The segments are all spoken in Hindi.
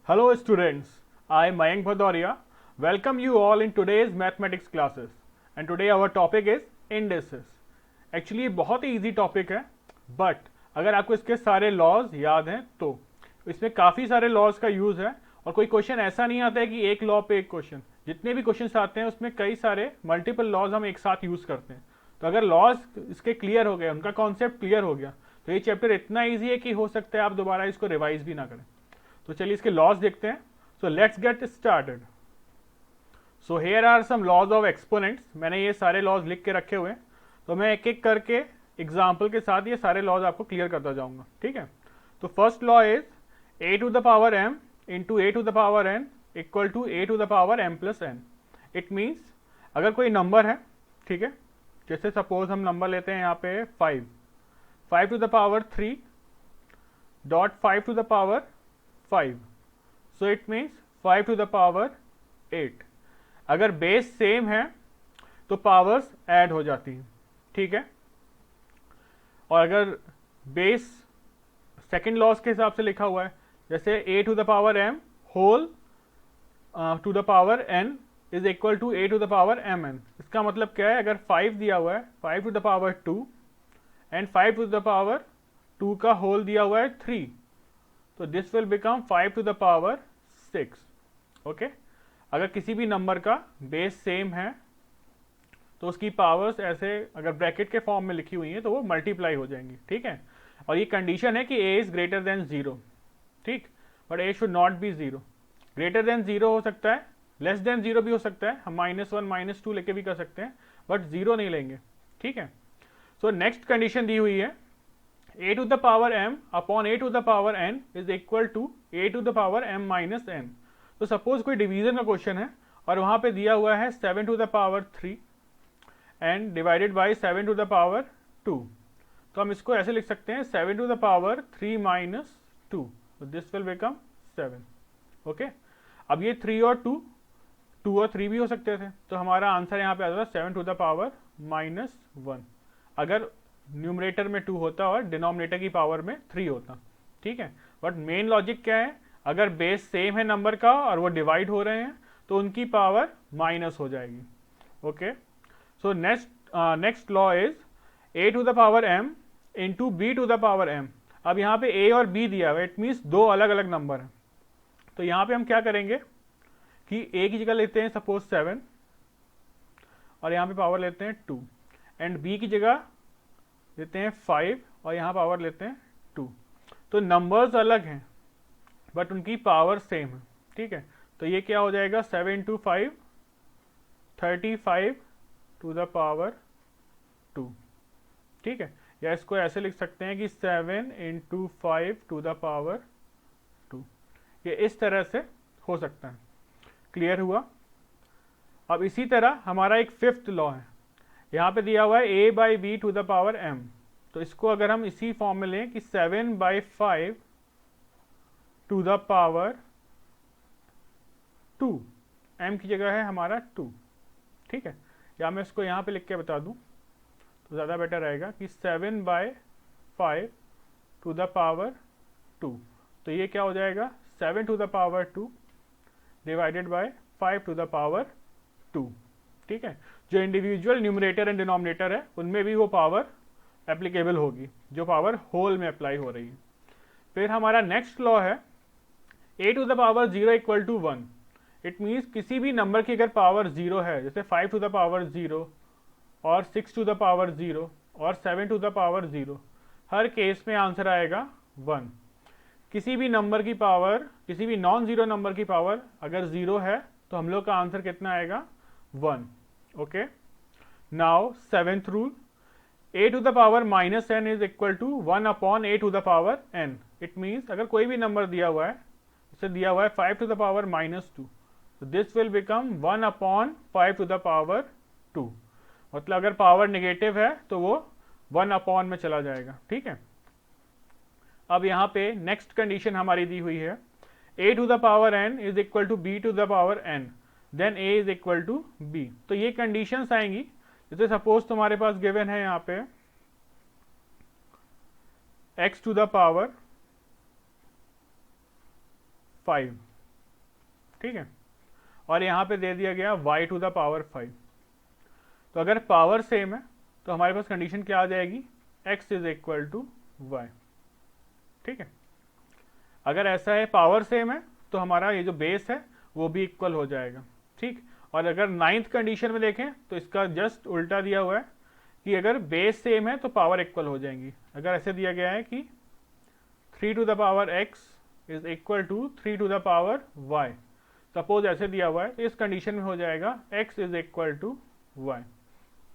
Hello students, I am Mayank Bhadoria. Welcome you all in today's mathematics classes and today our topic is indices. Actually ये बहुत ही easy topic है but अगर आपको इसके सारे laws याद हैं तो इसमें काफ़ी सारे laws का use है और कोई क्वेश्चन ऐसा नहीं आता है कि एक लॉ पे एक क्वेश्चन, जितने भी क्वेश्चन आते हैं उसमें कई सारे मल्टीपल लॉज हम एक साथ यूज करते हैं। तो अगर लॉज इसके क्लियर हो गए, उनका कॉन्सेप्ट क्लियर हो गया तो ये चैप्टर इतना ईजी है कि हो सकता है आप दोबारा इसको रिवाइज भी ना करें। तो चलिए इसके लॉज देखते हैं। So let's get started. So here are some laws of exponents. मैंने ये सारे लॉज लिख के रखे हुए हैं, तो मैं एक एक करके एग्जाम्पल के साथ ये सारे लॉज आपको क्लियर करता जाऊंगा, ठीक है। तो first law is a to the power m into a to the power n equal to a to the power m plus n। It means अगर कोई नंबर है, ठीक है, जैसे सपोज हम नंबर लेते हैं यहाँ पे 5 to the power 3 dot 5 to the power 5, so it means 5 to the power 8। अगर बेस सेम है तो पावर्स ऐड हो जाती हैं, ठीक है। और अगर बेस सेकेंड लॉस के हिसाब से लिखा हुआ है, जैसे a to the power m whole to the power n is equal to a to the power mn। इसका मतलब क्या है, अगर 5 दिया हुआ है 5 to the power 2 and 5 to the power 2 का होल दिया हुआ है 3, तो this will become 5 to the power 6। Okay, अगर किसी भी नंबर का बेस सेम है तो उसकी पावर्स ऐसे अगर ब्रैकेट के फॉर्म में लिखी हुई है तो वो मल्टीप्लाई हो जाएंगी, ठीक है। और ये कंडीशन है कि a इज ग्रेटर देन 0, ठीक, but a should not be 0। Greater than 0 हो सकता है, लेस देन 0 भी हो सकता है, हम -1 -2 लेके भी कर सकते हैं, बट 0 नहीं लेंगे, ठीक है। सो नेक्स्ट कंडीशन दी हुई है a to the power m upon a to the power n is equal to a to the power m minus n। तो सपोज कोई डिवीजन का क्वेश्चन है और वहां पे दिया हुआ है 7 to the power 3 and divided by 7 to the power 2, तो हम इसको ऐसे लिख सकते हैं 7 to the power 3 minus 2, this will become 7। Okay, अब ये 3 और 2 और 3 भी हो सकते थे, तो हमारा आंसर यहाँ पे आता था 7 टू द पावर माइनस 1 अगर न्यूमरेटर में 2 होता और डिनोमिनेटर की पावर में 3 होता, ठीक है। बट मेन लॉजिक क्या है, अगर बेस सेम है नंबर का और वो डिवाइड हो रहे हैं तो उनकी पावर माइनस हो जाएगी। Okay, so next law is a to the power m into b to the power m। अब यहाँ पे a और b दिया हुआ है, इट मीन्स दो अलग अलग नंबर हैं। तो यहाँ पे हम क्या करेंगे कि a की जगह लेते हैं सपोज 7 और यहाँ पे पावर लेते हैं 2, एंड b की जगह लेते हैं 5 और यहाँ पावर लेते हैं 2। तो नंबर्स अलग हैं बट उनकी पावर सेम है, ठीक है। तो ये क्या हो जाएगा, 7 इंटू 5 35 टू द पावर 2, ठीक है। या इसको ऐसे लिख सकते हैं कि 7 इंटू 5 टू द पावर 2, ये इस तरह से हो सकता है। क्लियर हुआ। अब इसी तरह हमारा एक फिफ्थ लॉ है, यहाँ पे दिया हुआ है a by b to the power m। तो इसको अगर हम इसी फॉर्म में लें कि 7 by 5 to the power 2, m की जगह है हमारा 2, ठीक है। या मैं इसको यहाँ पे लिख के बता दूं तो ज़्यादा बेटर रहेगा कि 7 बाई 5 टू द पावर 2, तो ये क्या हो जाएगा 7 to the power 2 divided by 5 to the power 2, ठीक है। जो इंडिविजुअल न्यूमरेटर एंड डिनोमिनेटर है उनमें भी वो पावर एप्लीकेबल होगी जो पावर होल में अप्लाई हो रही है। फिर हमारा नेक्स्ट लॉ है a to the power 0 equal to 1। It means किसी भी नंबर की अगर पावर 0 है, जैसे 5 टू द पावर 0 और 6 टू द पावर 0 और 7 टू द पावर 0, हर केस में आंसर आएगा 1। किसी भी नंबर की पावर, किसी भी नॉन जीरो नंबर की पावर अगर 0 है तो हम लोग का आंसर कितना आएगा 1। Okay, now seventh rule, a to the power minus n is equal to 1 upon a to the power n। It means अगर कोई भी नंबर दिया हुआ है, जैसे दिया हुआ है 5 टू द पावर माइनस 2, तो this will become 1 upon 5 to the power 2। मतलब अगर पावर नेगेटिव है तो वो 1 अपॉन में चला जाएगा, ठीक है। अब यहाँ पे नेक्स्ट कंडीशन हमारी दी हुई है a to the power n is equal to b to the power n, then a is equal to b। तो ये कंडीशंस आएंगी, जैसे सपोज तुम्हारे पास गिवन है यहाँ पे x टू द पावर 5, ठीक है, और यहाँ पे दे दिया गया y टू द पावर 5। तो अगर पावर सेम है तो हमारे पास कंडीशन क्या आ जाएगी, x is equal to y. ठीक है, अगर ऐसा है पावर सेम है तो हमारा ये जो बेस है वो भी इक्वल हो जाएगा। ठीक, और अगर नाइन्थ कंडीशन में देखें तो इसका जस्ट उल्टा दिया हुआ है कि अगर बेस सेम है तो पावर इक्वल हो जाएंगी। अगर ऐसे दिया गया है कि 3 to the power x is equal to 3 to the power y, suppose ऐसे दिया हुआ है, इस कंडीशन में हो जाएगा x is equal to y।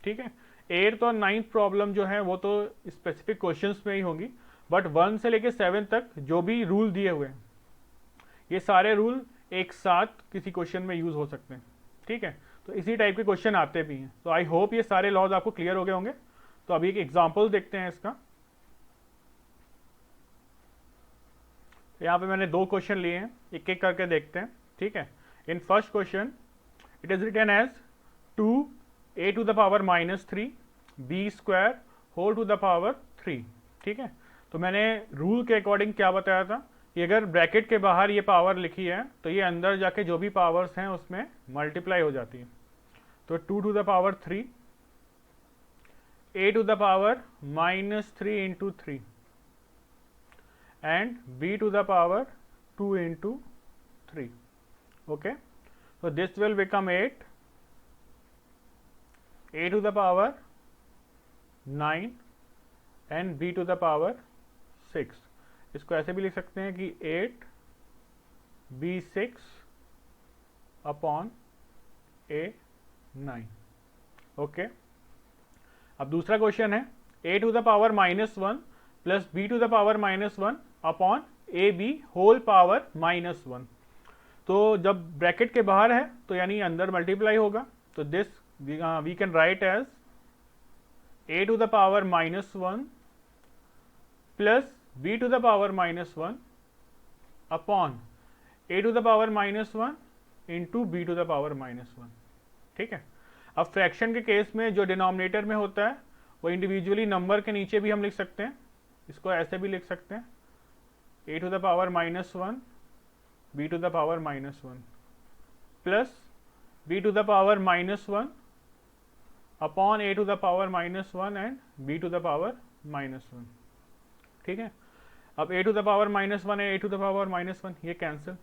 ठीक है, 8th और 9th प्रॉब्लम जो है वो तो स्पेसिफिक क्वेश्चंस में ही होंगी, बट 1 से लेके 7 तक जो भी रूल दिए हुए हैं ये सारे रूल एक साथ किसी क्वेश्चन में यूज हो सकते हैं। ठीक है, तो इसी टाइप के क्वेश्चन आते भी हैं। तो आई होप ये सारे लॉज आपको क्लियर हो गए होंगे। तो अभी एक एग्जांपल देखते हैं इसका। यहाँ पे मैंने 2 क्वेश्चन लिए हैं, एक एक करके देखते हैं। ठीक है, in first question it is written as 2a to the power -3 b square whole to the power 3। ठीक है, तो मैंने रूल के अकॉर्डिंग क्या बताया था कि अगर ब्रैकेट के बाहर ये पावर लिखी है तो ये अंदर जाके जो भी पावर्स हैं उसमें मल्टीप्लाई हो जाती है। तो 2 to the power 3 a to the power -3 into 3 and b to the power 2 into 3. Okay, so this will become 8, a to the power 9 and b to the power 6. इसको ऐसे भी लिख सकते हैं कि 8 b6 अपॉन a 9। ओके, अब दूसरा क्वेश्चन है a to the power -1 plus b to the power -1 upon a b whole power -1। तो जब ब्रैकेट के बाहर है तो यानी अंदर मल्टीप्लाई होगा, तो this we can write as a to the power -1 plus b to the power -1 upon a to the power -1 into b to the power -1। ठीक है, अब फ्रैक्शन के केस में जो डिनोमिनेटर में होता है वो इंडिविजुअली नंबर के नीचे भी हम लिख सकते हैं। इसको ऐसे भी लिख सकते हैं a to the power -1 b to the power -1 plus b to the power -1 upon a to the power -1 and b to the power -1। ठीक है, अब a टू द पावर -1 है a टू द पावर -1 ये कैंसिल।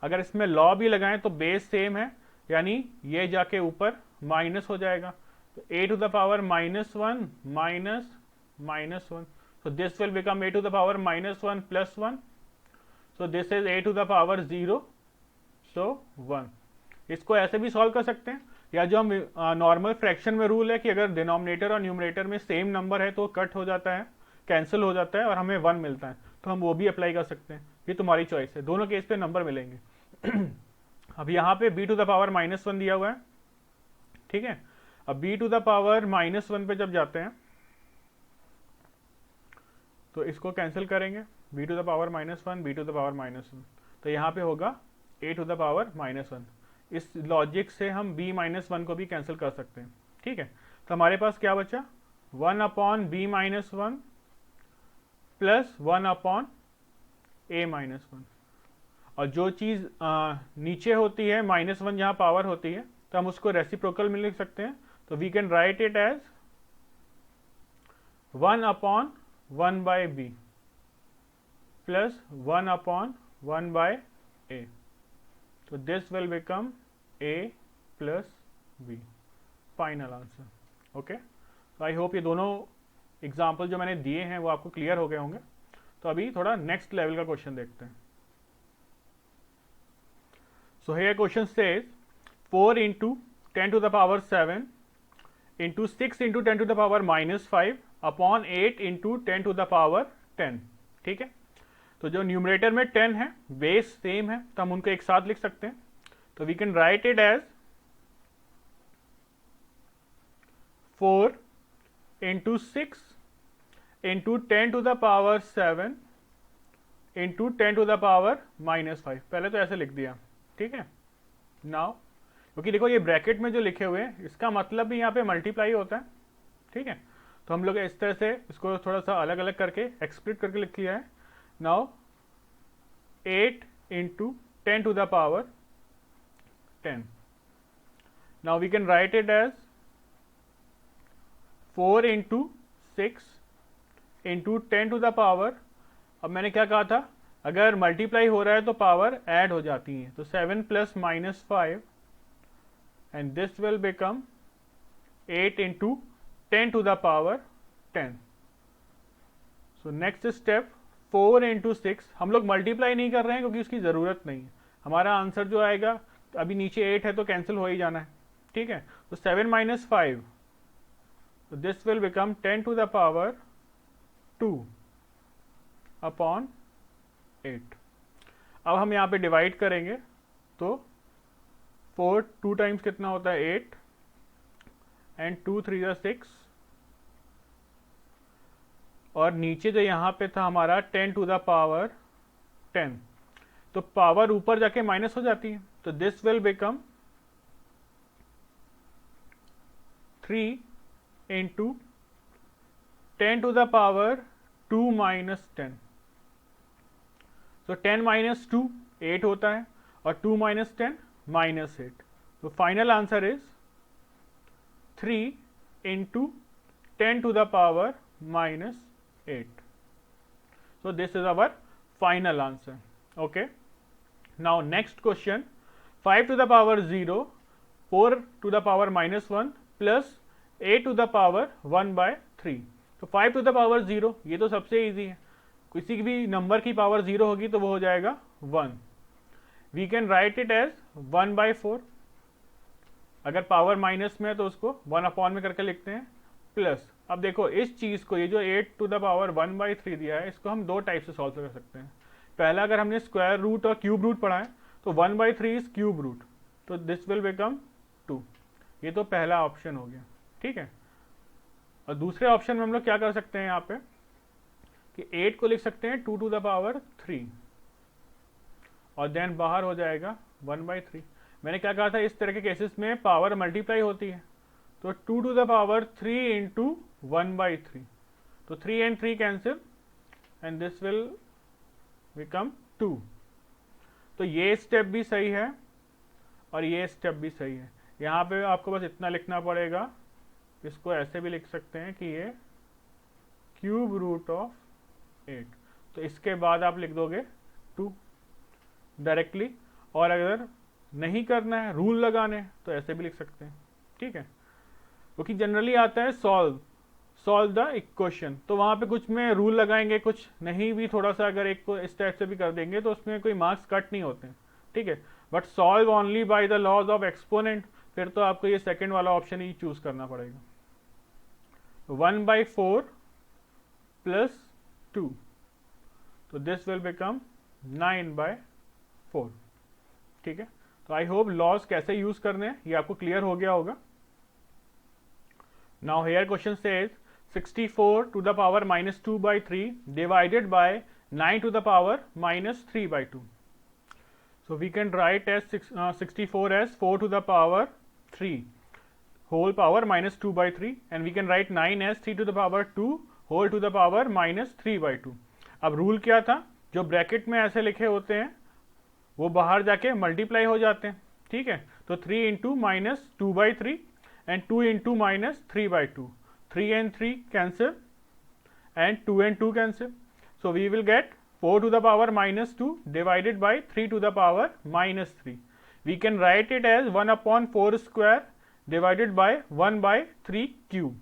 अगर इसमें लॉ भी लगाएं तो बेस सेम है, यानी ये जाके ऊपर माइनस हो जाएगा। तो a to the power -1 minus -1, so this will become a to the power -1 plus 1, so this is a to the power 0, so 1। इसको ऐसे भी सॉल्व कर सकते हैं, या जो हम नॉर्मल फ्रैक्शन में रूल है कि अगर डिनोमिनेटर और न्यूमरेटर में सेम नंबर है तो कट हो जाता है, कैंसिल हो जाता है और हमें 1 मिलता है, तो हम वो भी अप्लाई कर सकते हैं। ये तुम्हारी चॉइस है, दोनों केस पे नंबर मिलेंगे। अब यहाँ पे b टू द पावर -1 दिया हुआ है। ठीक है, अब b टू द पावर -1 पे जब जाते हैं तो इसको कैंसिल करेंगे, b to the power -1 b to the power -1, तो यहाँ पे होगा a टू द पावर -1। इस लॉजिक से हम b -1 को भी कैंसिल कर सकते हैं। ठीक है, तो हमारे पास क्या बचा, 1 upon b -1 plus 1 upon a -1। और जो चीज़ नीचे होती है -1 जहाँ पावर होती है तो हम उसको रेसिप्रोकल में लिख सकते हैं। तो we can write it as 1 upon 1 by b plus 1 upon 1 by a, तो this will become a plus b, final answer. Okay, तो आई होप ये दोनों एग्जाम्पल जो मैंने दिए हैं वो आपको क्लियर हो गए होंगे। तो अभी थोड़ा नेक्स्ट लेवल का क्वेश्चन देखते हैं। So here question says 4 into 10 to the power 7 into 6 into 10 to the power -5 upon 8 into 10 to the power 10। ठीक है, तो जो न्यूमरेटर में 10 है, बेस सेम है, तो हम उनको एक साथ लिख सकते हैं। तो we can write it as 4 into 6 into 10 to the power 7 into 10 to the power -5। पहले तो ऐसे लिख दिया। ठीक है, नाउ क्योंकि देखो ये ब्रैकेट में जो लिखे हुए हैं इसका मतलब भी यहाँ पे मल्टीप्लाई होता है। ठीक है, तो हम लोग इस तरह से इसको थोड़ा सा अलग अलग करके एक्सप्लिट करके लिख लिया है। Now 8 into 10 to the power 10. Now we can write it as 4 into 6 into 10 to the power. अब मैंने क्या कहा था, अगर मल्टीप्लाई हो रहा है तो पावर ऐड हो जाती है, तो 7 plus minus 5 and this will become 8 into 10 to the power 10. So next step 4 into 6. हम लोग मल्टीप्लाई नहीं कर रहे हैं क्योंकि उसकी ज़रूरत नहीं है. हमारा आंसर जो आएगा, अभी नीचे 8 है तो कैंसिल हो ही जाना है, ठीक है. तो 7 minus 5, so this will become 10 to the power 2 upon 8. अब हम यहाँ पे डिवाइड करेंगे तो 4 2 टाइम्स कितना होता है 8 एंड 2 3 6, और नीचे जो यहाँ पे था हमारा 10 टू द पावर 10, तो पावर ऊपर जाके माइनस हो जाती है, तो this will become 3 into 10 to the power 2 minus 10. So 10 minus 2 8 होता है और 2 minus 10 minus 8. So final answer is 3 into 10 to the power minus 8. So this is our final answer. Okay. Now next question, 5 to the power 0, 4 to the power minus 1 plus a to the power 1/3. तो 5 टू द पावर 0, ये तो सबसे इजी है. किसी भी नंबर की पावर 0 होगी तो वो हो जाएगा 1. We can write it as 1/4. अगर पावर माइनस में है तो उसको 1 अपॉन में करके लिखते हैं, प्लस अब देखो इस चीज़ को, ये जो 8 टू द पावर 1/3 दिया है, इसको हम दो टाइप से सॉल्व कर सकते हैं. पहला, अगर हमने स्क्वायर रूट और क्यूब रूट पढ़ा है तो 1/3 इज क्यूब रूट, तो दिस विल बिकम 2. ये तो पहला ऑप्शन हो गया, ठीक है. और दूसरे ऑप्शन में हम लोग क्या कर सकते हैं यहाँ पे कि 8 को लिख सकते हैं 2 टू द पावर 3 और देन बाहर हो जाएगा 1/3. मैंने क्या कहा था, इस तरह के केसेस में पावर मल्टीप्लाई होती है, तो 2 टू द पावर 3 इंटू 1/3, तो 3 and 3 cancel and this will become 2. तो ये स्टेप भी सही है और ये स्टेप भी सही है. यहाँ पे आपको बस इतना लिखना पड़ेगा, इसको ऐसे भी लिख सकते हैं कि ये क्यूब रूट ऑफ 8, तो इसके बाद आप लिख दोगे 2 डायरेक्टली. और अगर नहीं करना है, रूल लगाने हैं, तो ऐसे भी लिख सकते हैं, ठीक है. क्योंकि जनरली आता है सॉल्व द इक्वेशन, तो वहाँ पे कुछ में रूल लगाएंगे, कुछ नहीं भी, थोड़ा सा अगर एक को इस टाइप से भी कर देंगे तो उसमें कोई मार्क्स कट नहीं होते हैं, ठीक है. But solve only by the laws of exponent, फिर तो आपको ये सेकेंड वाला ऑप्शन ही चूज करना पड़ेगा. 1/4 प्लस 2, तो दिस विल बिकम 9/4, ठीक है. तो आई होप लॉज कैसे यूज करने हैं ये आपको क्लियर हो गया होगा. Now here question says 64 to the power -2/3 divided by 9 to the power -3/2. So we can write as 64 as 4 to the power 3 whole power -2/3, and we can write 9 as 3 to the power 2 whole to the power -3/2. अब रूल क्या था, जो ब्रैकेट में ऐसे लिखे होते हैं वो बाहर जाके मल्टीप्लाई हो जाते हैं, ठीक है. तो 3 into -2/3 and 2 into -3/2, 3 and 3 cancel and 2 and 2 cancel. So we will get 4 to the power -2 divided by 3 to the power -3. We can write it as 1/4 square divided by 1/3 cube.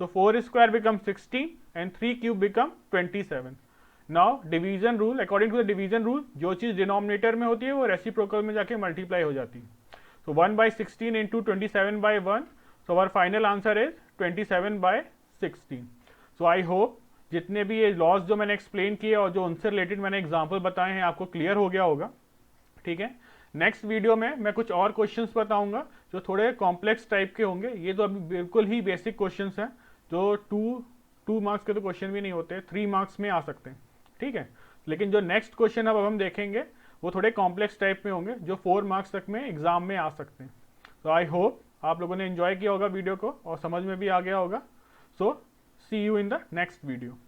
So 4 square becomes 16 and 3 cube become 27. Now division rule, according to the division rule, जो चीज़ डिनोमिनेटर में होती है वो रेसिप्रोकल में जाके मल्टीप्लाई हो जाती है. So 1/16 into 27/1. So our final answer is 27/16. So I hope जितने भी ये लॉस जो मैंने एक्सप्लेन किए और जो उनसे रिलेटेड मैंने एग्जाम्पल बताए हैं आपको क्लियर हो गया होगा, ठीक है. नेक्स्ट वीडियो में मैं कुछ और क्वेश्चंस बताऊंगा जो थोड़े कॉम्प्लेक्स टाइप के होंगे. ये तो अभी बिल्कुल ही बेसिक क्वेश्चंस हैं जो टू मार्क्स के तो क्वेश्चन भी नहीं होते, 3 मार्क्स में आ सकते हैं, ठीक है. लेकिन जो नेक्स्ट क्वेश्चन अब हम देखेंगे वो थोड़े कॉम्प्लेक्स टाइप में होंगे जो 4 मार्क्स तक में एग्जाम में आ सकते हैं. तो आई होप आप लोगों ने एंजॉय किया होगा वीडियो को और समझ में भी आ गया होगा. So see you in the next video.